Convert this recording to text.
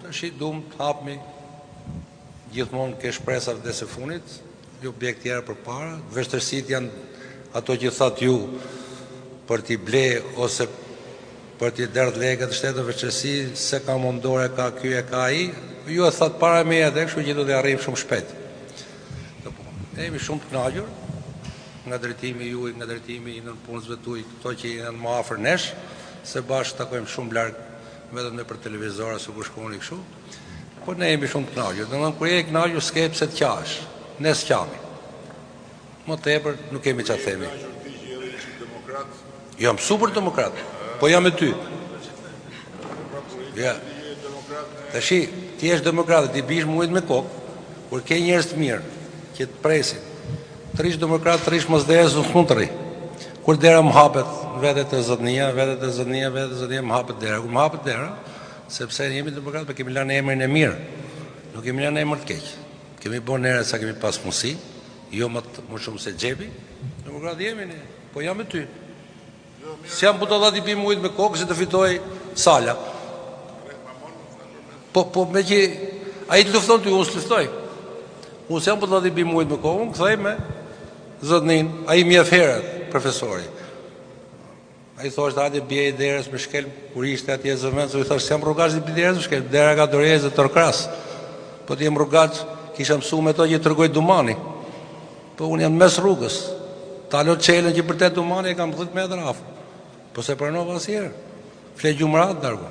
Tashi duam të hapmi gjithmonë ke shpresat dhe së funit, jo objekt tjera përpara, vështërsitë janë ato që thatë ju për t'i ble ose për t'i derdh legët shtetë vështërsi, se ka mundore, ka ky e ka ai, ju e thatë para me edhe, kështu që do t'i arrijmë shumë shpejt. Ne jemi shumë të kënaqur nga drejtimi juaj, nga drejtimi i nënpunësve tuaj, këto që janë më afër nesh, se bashkë takojmë shumë larg vetëm ne për televizor ose kur shkoni kështu. Po ne jemi shumë të kënaqur. Domethënë kur je i kënaqur s'ke pse të qash. Ne s'qami. Më tepër nuk kemi çfarë themi. Jam super demokrat, po jam me ty. Ja. Tashi, ti je demokrat, ti bish mujt me kokë, kur ke njerëz të mirë që të presin. Të rish demokrat, të rish mos derës nuk të rri. Kur dera më hapet vetet e zotnia, më hapet dera. Kur më hapet dera, sepse ne jemi demokrat, po kemi lënë emrin e mirë. Nuk kemi lënë emër të keq. Kemi bën erë sa kemi pas mundësi, jo më shumë se xhepi. Demokrat jemi ne, po jam me ty. Si jam butolla t'i bim ujit me kokë si të fitoj Sala. Po me që ai të lufton ty, unë s'luftoj. Unë si jam butolla t'i bim ujit me kokë, unë kthej me zotnin, ai mjef herët, profesori. Ai thoshte hajde bie i derës me shkelm, kur ishte atje zëvendës, u thosh jam rrugaz i derës me shkelm, dera ka dorezë Torkras. Po ti jam rrugaz, kisha mësuar me to që tregoj Dumani. Po unë jam mes rrugës. Talo çelën që për te Dumani e kam 10 metra afër. Po se pranova asnjëherë. Fle gjumrat dargu.